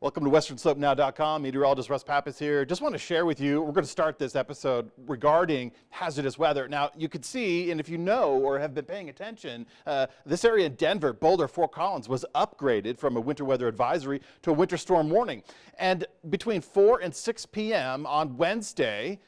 Welcome to WesternSlopeNow.com. Meteorologist Russ Pappas here. Just want to share with you, we're going to start this episode regarding hazardous weather. Now, you can see, and if you know or have been paying attention, this area in Denver, Boulder, Fort Collins was upgraded from a winter weather advisory to a winter storm warning. And between 4 and 6 p.m. on Wednesday,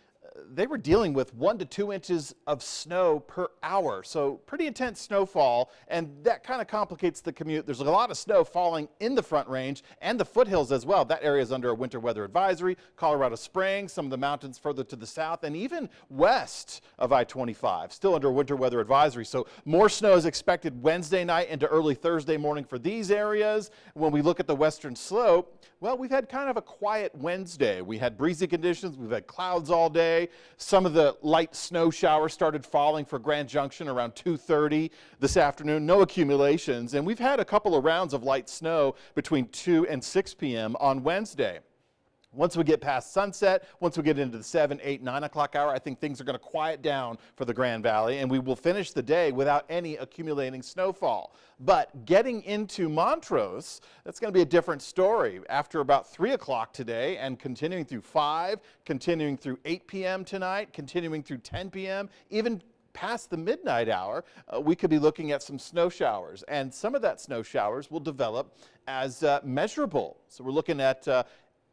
they were dealing with 1 to 2 inches of snow per hour. So pretty intense snowfall, and that kind of complicates the commute. There's a lot of snow falling in the Front Range and the foothills as well. That area is under a winter weather advisory. Colorado Springs, some of the mountains further to the south, and even west of I-25, still under a winter weather advisory. So more snow is expected Wednesday night into early Thursday morning for these areas. When we look at the western slope, well, we've had kind of a quiet Wednesday. We had breezy conditions. We've had clouds all day. Some of the light snow showers started falling for Grand Junction around 2:30 this afternoon. No accumulations. And we've had a couple of rounds of light snow between 2 and 6 p.m. on Wednesday. Once we get past sunset, once we get into the 7, 8, 9 o'clock hour, I think things are going to quiet down for the Grand Valley, and we will finish the day without any accumulating snowfall. But getting into Montrose, that's going to be a different story. After about 3 o'clock today and continuing through 5, continuing through 8 p.m. tonight, continuing through 10 p.m., even past the midnight hour, we could be looking at some snow showers. And some of that snow showers will develop as measurable. So we're looking at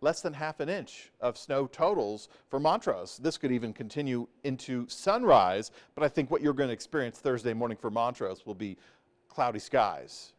less than ½ an inch of snow totals for Montrose. This could even continue into sunrise, but I think what you're going to experience Thursday morning for Montrose will be cloudy skies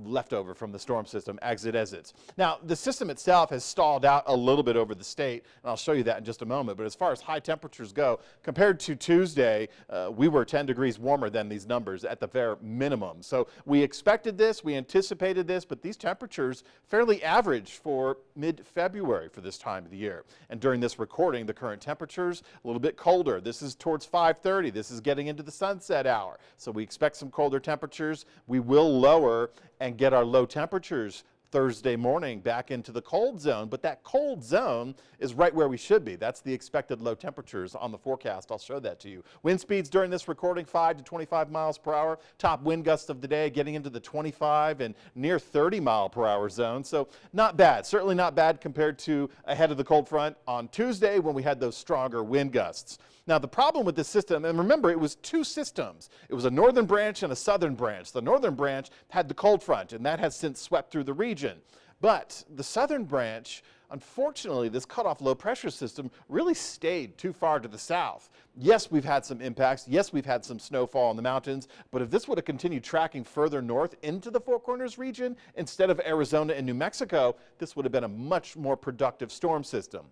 left over from the storm system as it exits. Now, the system itself has stalled out a little bit over the state, and I'll show you that in just a moment. But as far as high temperatures go, compared to Tuesday, we were 10 degrees warmer than these numbers at the bare minimum. So we expected this, we anticipated this, but these temperatures fairly average for mid-February for this time of the year. And during this recording, the current temperatures a little bit colder. This is towards 5:30. This is getting into the sunset hour. So we expect some colder temperatures. We will lower and get our low temperatures Thursday morning back into the cold zone, but that cold zone is right where we should be. That's the expected low temperatures on the forecast. I'll show that to you. Wind speeds during this recording, 5 to 25 miles per hour. Top wind gusts of the day getting into the 25 and near 30 mile per hour zone. So not bad, certainly not bad compared to ahead of the cold front on Tuesday when we had those stronger wind gusts. Now, the problem with this system, and remember, it was two systems. It was a northern branch and a southern branch. The northern branch had the cold front, and that has since swept through the region. But the southern branch, unfortunately, this cutoff low pressure system really stayed too far to the south. Yes, we've had some impacts. Yes, we've had some snowfall in the mountains. But if this would have continued tracking further north into the Four Corners region instead of Arizona and New Mexico, this would have been a much more productive storm system.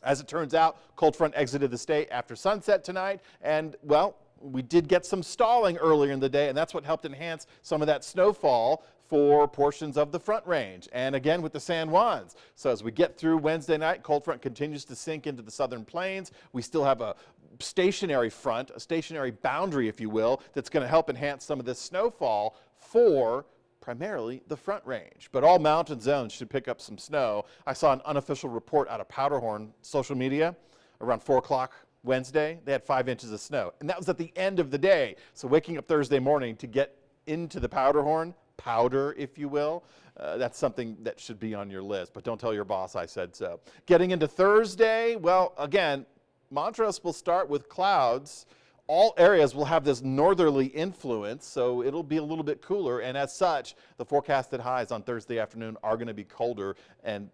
As it turns out, cold front exited the state after sunset tonight, and, well, we did get some stalling earlier in the day, and that's what helped enhance some of that snowfall for portions of the Front Range, and again with the San Juans. So as we get through Wednesday night, cold front continues to sink into the southern plains. We still have a stationary front, a stationary boundary, if you will, that's going to help enhance some of this snowfall for primarily the Front Range. But all mountain zones should pick up some snow. I saw an unofficial report out of Powderhorn social media around 4 o'clock Wednesday. They had 5 inches of snow, and that was at the end of the day. So waking up Thursday morning to get into the Powderhorn, powder, if you will, that's something that should be on your list. But don't tell your boss I said so. Getting into Thursday, well, again, Montrose will start with clouds. All areas will have this northerly influence, so it'll be a little bit cooler, and as such, the forecasted highs on Thursday afternoon are going to be colder and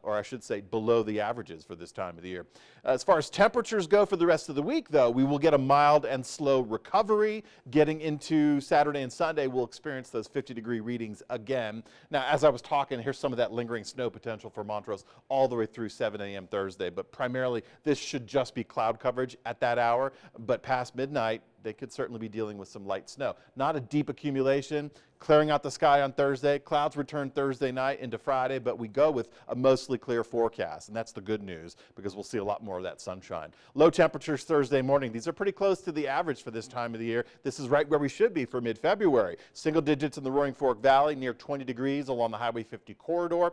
or I should say, below the averages for this time of the year. As far as temperatures go for the rest of the week, though, we will get a mild and slow recovery. Getting into Saturday and Sunday, we'll experience those 50-degree readings again. Now, as I was talking, here's some of that lingering snow potential for Montrose all the way through 7 a.m. Thursday, but primarily this should just be cloud coverage at that hour, but past midnight, they could certainly be dealing with some light snow. Not a deep accumulation. Clearing out the sky on Thursday. Clouds return Thursday night into Friday, but we go with a mostly clear forecast, and that's the good news because we'll see a lot more of that sunshine. Low temperatures Thursday morning. These are pretty close to the average for this time of the year. This is right where we should be for mid-February. Single digits in the Roaring Fork Valley, near 20 degrees along the Highway 50 corridor.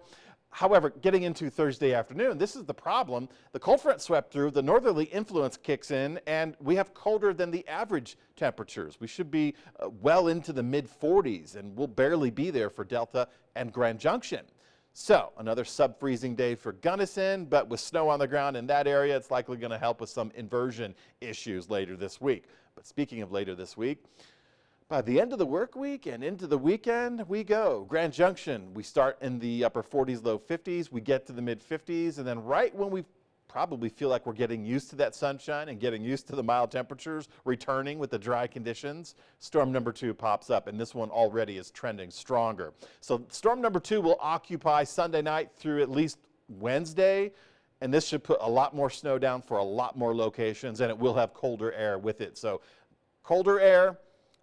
However, getting into Thursday afternoon, this is the problem. The cold front swept through, the northerly influence kicks in, and we have colder than the average temperatures. We should be well into the mid-40s, and we'll barely be there for Delta and Grand Junction. So another sub-freezing day for Gunnison, but with snow on the ground in that area, it's likely going to help with some inversion issues later this week. But speaking of later this week, by the end of the work week and into the weekend, we go. Grand Junction, we start in the upper 40s, low 50s. We get to the mid 50s, and then right when we probably feel like we're getting used to that sunshine and getting used to the mild temperatures returning with the dry conditions, storm number 2 pops up, and this one already is trending stronger. So storm number 2 will occupy Sunday night through at least Wednesday, and this should put a lot more snow down for a lot more locations, and it will have colder air with it. So colder air,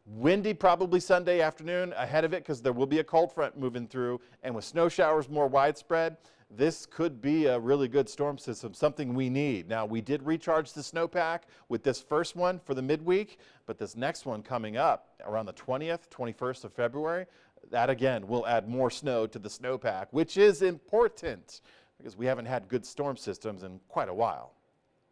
windy probably Sunday afternoon ahead of it because there will be a cold front moving through, and with snow showers more widespread, this could be a really good storm system, something we need. Now, we did recharge the snowpack with this first one for the midweek, but this next one coming up around the 20th, 21st of February, that again will add more snow to the snowpack, which is important because we haven't had good storm systems in quite a while.